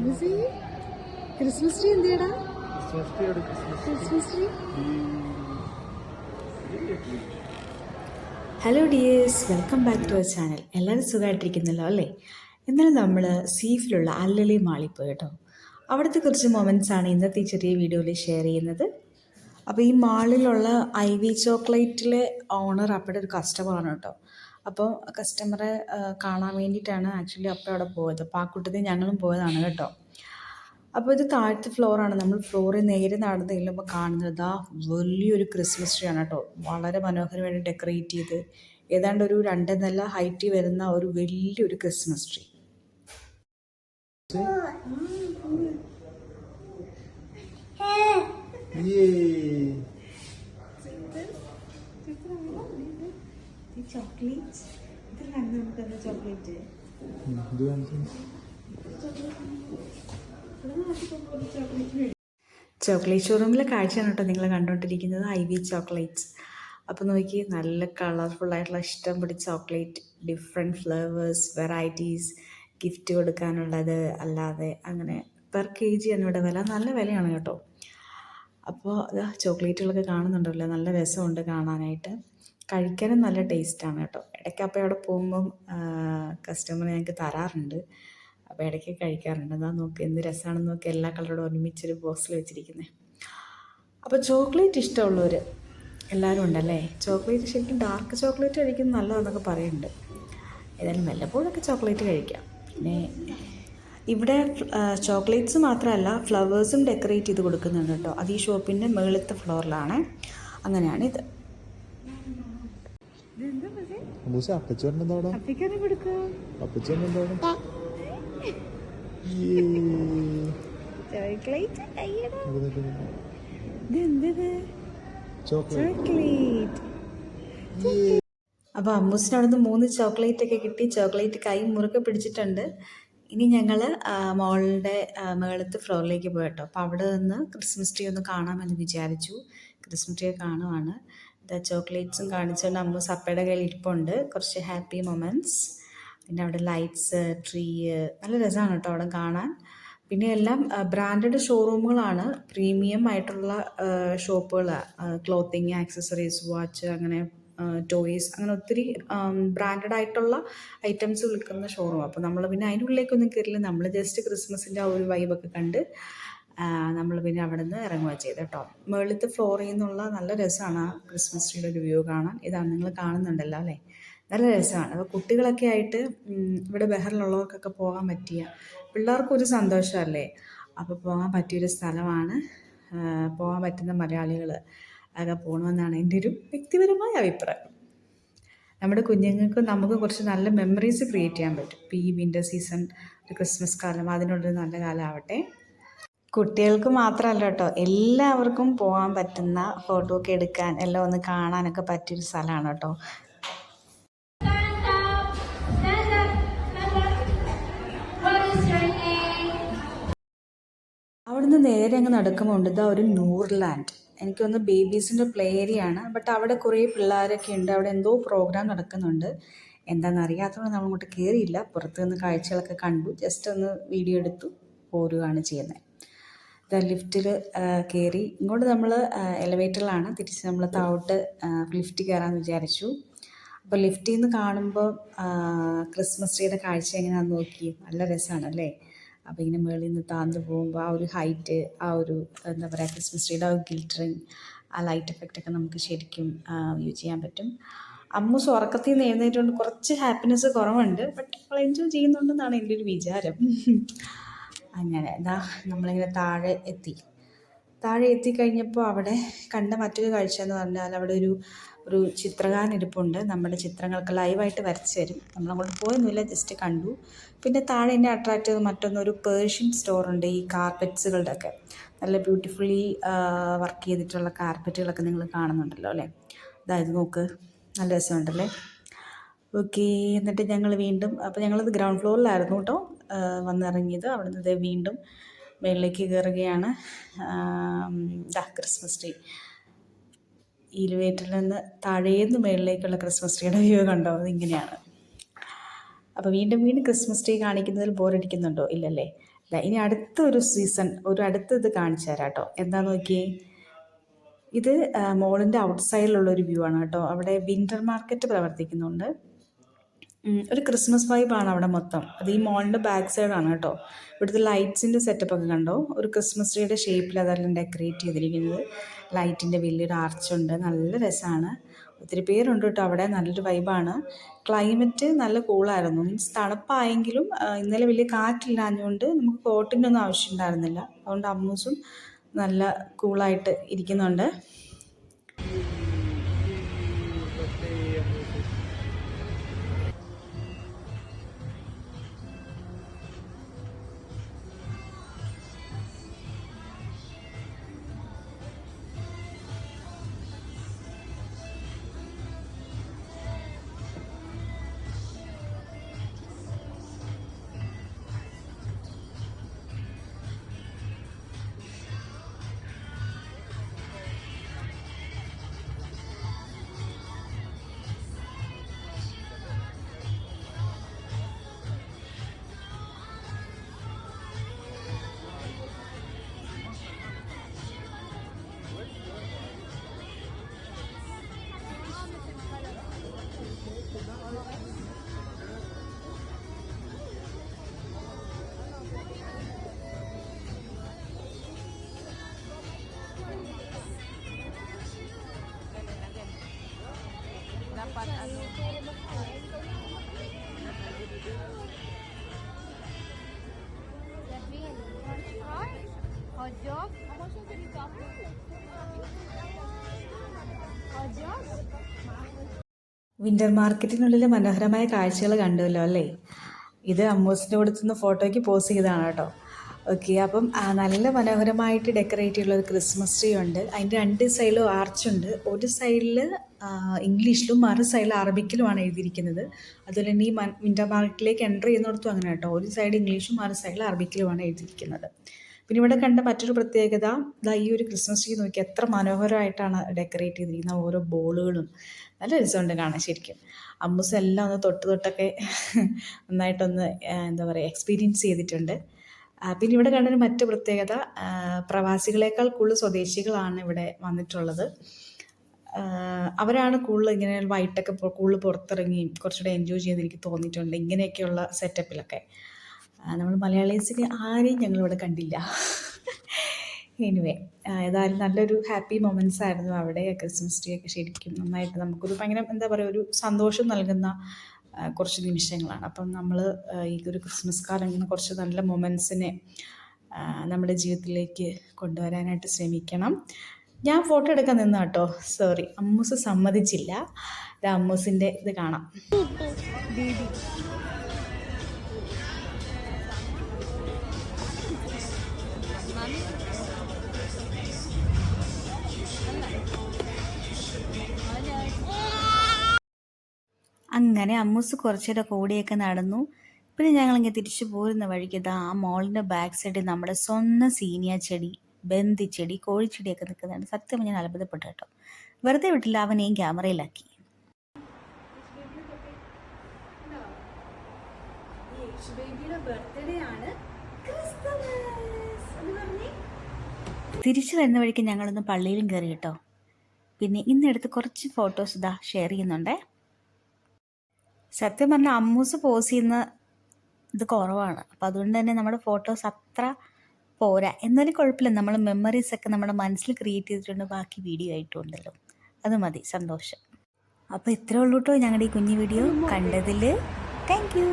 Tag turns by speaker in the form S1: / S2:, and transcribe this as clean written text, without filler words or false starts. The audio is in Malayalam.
S1: ക്രിസ്മസ് ട്രീ എന്തിയടാ? Christmas tree. Hello dears, welcome back to our channel. എല്ലാവരും സുഖമായിട്ടിരിക്കുന്നല്ലോ അല്ലേ? ഇന്നലെ നമ്മൾ സീഫിലുള്ള അല്ലലി മാളിൽ പോയി കേട്ടോ. അവിടുത്തെ കുറച്ച് മൊമെൻറ്റ്സാണ് ഇന്നത്തെ ഈ ചെറിയ വീഡിയോയിൽ ഷെയർ ചെയ്യുന്നത്. അപ്പോൾ ഈ മാളിലുള്ള ഐവി ചോക്ലേറ്റിലെ ഓണർ അപ്പോഴത്തെ ഒരു കസ്റ്റമറാണ് കേട്ടോ. അപ്പോൾ കസ്റ്റമറെ കാണാൻ വേണ്ടിയിട്ടാണ് ആക്ച്വലി അപ്പോൾ അവിടെ പോയത്. അപ്പോൾ ആ കൂട്ടത്തിൽ ഞങ്ങളും പോയതാണ് കേട്ടോ. അപ്പോൾ ഇത് താഴത്തെ ഫ്ലോറാണ്. നമ്മൾ ഫ്ലോറിൽ നേരെ നടന്ന് ചെല്ലുമ്പോൾ കാണുന്നത് വലിയൊരു ക്രിസ്മസ് ട്രീ ആണ് കേട്ടോ. വളരെ മനോഹരമായിട്ട് ഡെക്കറേറ്റ് ചെയ്ത് ഏതാണ്ട് ഒരു 2 നില ഹൈറ്റിൽ വരുന്ന ഒരു വലിയൊരു ക്രിസ്മസ് ട്രീ. ചോക്ലേറ്റ് ഷോറൂമിലെ കാഴ്ചയാണ് കേട്ടോ നിങ്ങൾ കണ്ടുകൊണ്ടിരിക്കുന്നത്, ഐവി ചോക്ലേറ്റ്സ്. അപ്പോൾ നോക്കി, നല്ല കളർഫുള്ളായിട്ടുള്ള ഇഷ്ടം പിടി chocolate, different flavours, varieties, gift കൊടുക്കാനുള്ളത്, അല്ലാതെ അങ്ങനെ പെർ കെ ജി ആണ് ഇവിടെ വില. നല്ല വിലയാണ് കേട്ടോ. അപ്പോൾ ചോക്ലേറ്റുകളൊക്കെ കാണുന്നുണ്ടല്ലോ, നല്ല രസമുണ്ട് കാണാനായിട്ട്. കഴിക്കാനും നല്ല ടേസ്റ്റാണ് കേട്ടോ. ഇടയ്ക്ക് അപ്പോൾ അവിടെ പോകുമ്പം കസ്റ്റമർ ഞങ്ങൾക്ക് തരാറുണ്ട്. അപ്പോൾ ഇടയ്ക്ക് കഴിക്കാറുണ്ട്. അതാ നോക്കി എന്ത് രസമാണെന്ന് നോക്കി, എല്ലാ കളറോടും ഒരുമിച്ചൊരു ബോക്സിൽ വെച്ചിരിക്കുന്നത്. അപ്പോൾ ചോക്ലേറ്റ് ഇഷ്ടമുള്ളവർ എല്ലാവരും ഉണ്ടല്ലേ. ചോക്ലേറ്റ് ശരിക്കും ഡാർക്ക് ചോക്ലേറ്റ് കഴിക്കുന്നത് നല്ലതെന്നൊക്കെ പറയുന്നുണ്ട്. ഏതായാലും വല്ലപ്പോഴൊക്കെ ചോക്ലേറ്റ് കഴിക്കാം. പിന്നെ ഇവിടെ ചോക്ലേറ്റ്സ് മാത്രമല്ല ഫ്ലവേഴ്സും ഡെക്കറേറ്റ് ചെയ്ത് കൊടുക്കുന്നുണ്ട് കേട്ടോ. അത് ഈ ഷോപ്പിൻ്റെ മുകളിലത്തെ ഫ്ലോറിലാണ്. അങ്ങനെയാണിത്. അപ്പോൾ അമ്മൂസിന് അവിടെ നിന്ന് 3 ചോക്ലേറ്റൊക്കെ കിട്ടി. ചോക്ലേറ്റ് കൈ മുറുക്കെ പിടിച്ചിട്ടുണ്ട്. ഇനി ഞങ്ങൾ മോളുടെ മുകളിലത്തെ ഫ്ലോറിലേക്ക് പോയി കേട്ടോ. അപ്പോൾ അവിടെ നിന്ന് ക്രിസ്മസ് ട്രീ ഒന്ന് കാണാമെന്ന് വിചാരിച്ചു. Christmas tree കാണുവാണ്. ചോക്ലേറ്റ്സും കാണിച്ചുകൊണ്ട് അമ്മൂസ് അപ്പയുടെ കയ്യിൽ ഇരിപ്പുണ്ട്. കുറച്ച് ഹാപ്പി മൊമെൻറ്റ്സ്. പിന്നെ അവിടെ ലൈറ്റ്സ്, ട്രീ, നല്ല രസമാണ് കേട്ടോ അവിടെ കാണാൻ. പിന്നെ എല്ലാം ബ്രാൻഡഡ് ഷോറൂമുകളാണ്, പ്രീമിയം ആയിട്ടുള്ള ഷോപ്പുകൾ. ക്ലോത്തിങ്, ആക്സസറീസ്, വാച്ച്, അങ്ങനെ ടോയ്സ്, അങ്ങനെ ഒത്തിരി ബ്രാൻഡഡ് ആയിട്ടുള്ള ഐറ്റംസ് വിൽക്കുന്ന ഷോറൂം. അപ്പോൾ നമ്മൾ പിന്നെ അതിൻ്റെ ഉള്ളിലേക്കൊന്നും കയറില്ല. നമ്മൾ ജസ്റ്റ് ക്രിസ്മസിൻ്റെ ആ ഒരു വൈബൊക്കെ കണ്ട് നമ്മൾ പിന്നെ അവിടെ നിന്ന് ഇറങ്ങുക ചെയ്ത് കേട്ടോ. മുകളിലത്തെ ഫ്ലോറിൽ നിന്നുള്ള നല്ല രസമാണ് ആ ക്രിസ്മസ് ട്രീയുടെ ഒരു വ്യൂ കാണാൻ. ഇതാണ് നിങ്ങൾ കാണുന്നുണ്ടല്ലോ അല്ലേ, നല്ല രസമാണ്. അപ്പോൾ കുട്ടികളൊക്കെ ആയിട്ട് ഇവിടെ ബഹറിലുള്ളവർക്കൊക്കെ പോകാൻ പറ്റിയ, പിള്ളേർക്കൊരു സന്തോഷമല്ലേ. അപ്പോൾ പോകാൻ പറ്റിയൊരു സ്ഥലമാണ്. പോകാൻ പറ്റുന്ന മലയാളികൾ ഒക്കെ പോകണമെന്നാണ് എൻ്റെ ഒരു വ്യക്തിപരമായ അഭിപ്രായം. നമ്മുടെ കുഞ്ഞുങ്ങൾക്ക് നമുക്ക് കുറച്ച് നല്ല മെമ്മറീസ് ക്രിയേറ്റ് ചെയ്യാൻ പറ്റും. ഇപ്പോൾ ഈ വിൻ്റർ സീസൺ, ഒരു ക്രിസ്മസ് കാലം, അതിനുള്ളൊരു നല്ല കാലമാവട്ടെ. കുട്ടികൾക്ക് മാത്രമല്ല കേട്ടോ, എല്ലാവർക്കും പോകാൻ പറ്റുന്ന, ഫോട്ടോ ഒക്കെ എടുക്കാൻ എല്ലാം ഒന്ന് കാണാനൊക്കെ പറ്റിയൊരു സ്ഥലമാണ് കേട്ടോ. അവിടുന്ന് നേരെ അങ്ങ് നടക്കുമ്പോൾ ഇതാ ഒരു നൂർലാൻഡ്. എനിക്കൊന്ന് ബേബീസിൻ്റെ പ്ലേ ഏരിയ ആണ്. ബട്ട് അവിടെ കുറേ പിള്ളേരൊക്കെ ഉണ്ട്. അവിടെ എന്തോ പ്രോഗ്രാം നടക്കുന്നുണ്ട്. എന്താണെന്നറിയാത്തതുകൊണ്ട് നമ്മൾ അങ്ങോട്ട് കയറിയില്ല. പുറത്ത് നിന്ന് കാഴ്ചകളൊക്കെ കണ്ടു, ജസ്റ്റ് ഒന്ന് വീഡിയോ എടുത്തു പോരുകയാണ് ചെയ്യുന്നത്. ലിഫ്റ്റിൽ കയറി ഇങ്ങോട്ട് നമ്മൾ എലവേറ്ററിലാണ്. തിരിച്ച് നമ്മൾ താഴോട്ട് ലിഫ്റ്റ് കയറാമെന്ന് വിചാരിച്ചു. അപ്പോൾ ലിഫ്റ്റിൽ നിന്ന് കാണുമ്പോൾ ക്രിസ്മസ് ട്രീയുടെ കാഴ്ച എങ്ങനെയാണെന്ന് നോക്കി, നല്ല രസമാണല്ലേ. അപ്പോൾ ഇങ്ങനെ മുകളിൽ നിന്ന് താഴ്ന്നു പോകുമ്പോൾ ആ ഒരു ഹൈറ്റ്, ആ ഒരു എന്താ പറയുക, ക്രിസ്മസ് ട്രീയുടെ ആ ഒരു ഗിൽറ്ററിങ്, ആ ലൈറ്റ് എഫക്റ്റൊക്കെ നമുക്ക് ശരിക്കും വ്യൂ ചെയ്യാൻ പറ്റും. അമ്മൂസ് ഉറക്കത്തിൽ നിന്ന് എഴുന്നേറ്റുകൊണ്ട് കുറച്ച് ഹാപ്പിനെസ് കുറവുണ്ട്. ബട്ട് അവൾ എൻജോയ് ചെയ്യുന്നുണ്ടെന്നാണ് എൻ്റെ ഒരു വിചാരം. അങ്ങനെ നമ്മളിങ്ങനെ താഴെ എത്തിക്കഴിഞ്ഞപ്പോൾ അവിടെ കണ്ട മറ്റൊരു കാഴ്ച എന്ന് പറഞ്ഞാൽ അവിടെ ഒരു ചിത്രകാരൻ ഇരിപ്പുണ്ട്. നമ്മുടെ ചിത്രങ്ങൾക്ക് ലൈവായിട്ട് വരച്ച് തരും. നമ്മളങ്ങോട്ട് പോയൊന്നുമില്ല, ജസ്റ്റ് കണ്ടു. പിന്നെ താഴെ എന്നെ അട്രാക്റ്റ് ചെയ്ത് മറ്റൊന്നൊരു പേർഷ്യൻ സ്റ്റോറുണ്ട്. ഈ കാർപ്പറ്റ്സുകളുടെ ഒക്കെ നല്ല ബ്യൂട്ടിഫുള്ളി വർക്ക് ചെയ്തിട്ടുള്ള കാർപ്പറ്റുകളൊക്കെ നിങ്ങൾ കാണുന്നുണ്ടല്ലോ അല്ലേ. അതായത് നോക്ക്, നല്ല രസമുണ്ടല്ലേ. ഓക്കെ, എന്നിട്ട് ഞങ്ങൾ വീണ്ടും, അപ്പോൾ ഞങ്ങളത് ഗ്രൗണ്ട് ഫ്ലോറിലായിരുന്നു കേട്ടോ വന്നിറങ്ങിയത്. അവിടെ നിന്ന് വീണ്ടും മുകളിലേക്ക് കയറുകയാണ്. ക്രിസ്മസ് ട്രീ എലിവേറ്ററിൽ നിന്ന് താഴേന്ന് മുകളിലേക്കുള്ള ക്രിസ്മസ് ട്രീയുടെ വ്യൂ കണ്ടോ, അതിങ്ങനെയാണ്. അപ്പോൾ വീണ്ടും ക്രിസ്മസ് ട്രീ കാണിക്കുന്നതിൽ ബോറടിക്കുന്നുണ്ടോ? ഇല്ലല്ലേ. ഇനി അടുത്തൊരു സീസൺ അടുത്തത് കാണിച്ചു തരാം കേട്ടോ. എന്താന്ന് നോക്കിയേ, ഇത് മോളിൻ്റെ ഔട്ട് സൈഡിലുള്ളൊരു വ്യൂ ആണ് കേട്ടോ. അവിടെ വിൻ്റർ മാർക്കറ്റ് പ്രവർത്തിക്കുന്നുണ്ട്. ഒരു ക്രിസ്മസ് വൈബാണ് അവിടെ മൊത്തം. അത് ഈ മോളിൻ്റെ ബാക്ക് സൈഡാണ് കേട്ടോ. ഇവിടുത്തെ ലൈറ്റ്സിൻ്റെ സെറ്റപ്പൊക്കെ കണ്ടോ, ഒരു ക്രിസ്മസ് ട്രീയുടെ ഷേപ്പിൽ അതെല്ലാം ഡെക്കറേറ്റ് ചെയ്തിരിക്കുന്നത്. ലൈറ്റിൻ്റെ വലിയൊരു ആർച്ചുണ്ട്, നല്ല രസമാണ്. ഒത്തിരി പേരുണ്ട് കേട്ടോ അവിടെ, നല്ലൊരു വൈബാണ്. ക്ലൈമറ്റ് നല്ല കൂളായിരുന്നു, മീൻസ് തണുപ്പായെങ്കിലും ഇന്നലെ വലിയ കാറ്റില്ലാഞ്ഞുകൊണ്ട് നമുക്ക് കോട്ടിൻ്റെ ഒന്നും ആവശ്യമുണ്ടായിരുന്നില്ല. അതുകൊണ്ട് അമ്മൂസും നല്ല കൂളായിട്ട് ഇരിക്കുന്നുണ്ട്.
S2: dapat ano hotdog
S1: വിൻ്റർ മാർക്കറ്റിനുള്ളിൽ മനോഹരമായ കാഴ്ചകൾ കണ്ടുവല്ലോ അല്ലേ. ഇത് അമ്മൂസിൻ്റെ കൊടുത്തുനിന്ന് ഫോട്ടോയ്ക്ക് പോസ് ചെയ്തതാണ് കേട്ടോ. ഓക്കെ, അപ്പം നല്ല മനോഹരമായിട്ട് ഡെക്കറേറ്റ് ചെയ്തുള്ള ഒരു ക്രിസ്മസ് ട്രീ ഉണ്ട്. അതിൻ്റെ രണ്ട് സൈഡിലും ആർച്ചുണ്ട്. ഒരു സൈഡിൽ ഇംഗ്ലീഷിലും മറു സൈഡിൽ അറബിക്കിലുമാണ് എഴുതിയിരിക്കുന്നത്. അതുപോലെ തന്നെ ഈ വിൻ്റർ മാർക്കറ്റിലേക്ക് എൻ്റർ ചെയ്യുന്നിടത്തും അങ്ങനെ കേട്ടോ, ഒരു സൈഡ് ഇംഗ്ലീഷും മറു സൈഡിൽ അറബിക്കിലുമാണ് എഴുതിയിരിക്കുന്നത്. പിന്നെ ഇവിടെ കണ്ട മറ്റൊരു പ്രത്യേകത, ഈ ഒരു ക്രിസ്മസ് ട്രീ നോക്കി എത്ര മനോഹരമായിട്ടാണ് ഡെക്കറേറ്റ് ചെയ്തിരിക്കുന്നത്. ഓരോ ബോളുകളും നല്ല രസമുണ്ട് കാണാൻ ശരിക്കും. അമ്മൂസ് എല്ലാം ഒന്ന് തൊട്ടൊക്കെ നന്നായിട്ടൊന്ന് എന്താ പറയുക എക്സ്പീരിയൻസ് ചെയ്തിട്ടുണ്ട്. പിന്നെ ഇവിടെ കണ്ടൊരു മറ്റു പ്രത്യേകത, പ്രവാസികളെക്കാൾ കൂടുതൽ സ്വദേശികളാണ് ഇവിടെ വന്നിട്ടുള്ളത്. അവരാണ് കൂടുതൽ ഇങ്ങനെ വൈകിട്ടൊക്കെ കൂടുതൽ പുറത്തിറങ്ങിയും കുറച്ചുകൂടെ എൻജോയ് ചെയ്ത് എനിക്ക് തോന്നിയിട്ടുണ്ട് ഇങ്ങനെയൊക്കെയുള്ള സെറ്റപ്പിലൊക്കെ. നമ്മൾ മലയാളീസിന് ആരെയും ഞങ്ങളിവിടെ കണ്ടില്ല. എനിവേ, ഏതായാലും നല്ലൊരു ഹാപ്പി മൊമെൻറ്റ്സ് ആയിരുന്നു അവിടെ. ക്രിസ്മസ് ട്രീ ഒക്കെ ശരിക്കും നന്നായിട്ട് നമുക്കൊരു ഭയങ്കര എന്താ പറയുക ഒരു സന്തോഷം നൽകുന്ന കുറച്ച് നിമിഷങ്ങളാണ്. അപ്പം നമ്മൾ ഈ ഒരു ക്രിസ്മസ് കാലം ഇങ്ങനെ കുറച്ച് നല്ല മൊമെൻറ്റ്സിനെ നമ്മുടെ ജീവിതത്തിലേക്ക് കൊണ്ടുവരാനായിട്ട് ശ്രമിക്കണം. ഞാൻ ഫോട്ടോ എടുക്കാൻ നിന്ന കേട്ടോ, സോറി അമ്മൂസ് സമ്മതിച്ചില്ല. ഇത് അമ്മൂസിൻ്റെ ഇത് കാണാം. അങ്ങനെ അമ്മൂസ് കുറച്ചേരം കൂടിയൊക്കെ നടന്നു. പിന്നെ ഞങ്ങളിങ്ങനെ തിരിച്ചു പോരുന്ന വഴിക്ക് ആ മോളിൻ്റെ ബാക്ക് സൈഡിൽ നമ്മുടെ സ്വന്തം സീനിയ ചെടി, ബന്ദിച്ചെടി, കോഴിച്ചെടിയൊക്കെ നിൽക്കുന്നുണ്ട്. സത്യം ഞാൻ അത്ഭുതപ്പെട്ടു കേട്ടോ. വെറുതെ വിട്ടില്ല, അവനെയും ക്യാമറയിലാക്കി. തിരിച്ചു വരുന്ന വഴിക്ക് ഞങ്ങളൊന്ന് പള്ളിയിലും കയറി കേട്ടോ. പിന്നെ ഇന്നെടുത്ത് കുറച്ച് ഫോട്ടോസ് ഷെയർ ചെയ്യുന്നുണ്ടേ. സത്യം പറഞ്ഞാൽ അമ്മൂസ് പോസ് ചെയ്യുന്ന ഇത് കുറവാണ്. അപ്പോൾ അതുകൊണ്ട് തന്നെ നമ്മുടെ ഫോട്ടോസ് അത്ര പോരാ. എന്നാലും കുഴപ്പമില്ല, നമ്മൾ മെമ്മറീസൊക്കെ നമ്മുടെ മനസ്സിൽ ക്രിയേറ്റ് ചെയ്തിട്ടുണ്ട്. ബാക്കി വീഡിയോ ആയിട്ടുണ്ടല്ലോ, അത് മതി, സന്തോഷം. അപ്പോൾ ഇത്രേ ഉള്ളൂ കേട്ടോ ഞങ്ങളുടെ ഈ കുഞ്ഞു വീഡിയോ കണ്ടതിൽ. Thank you.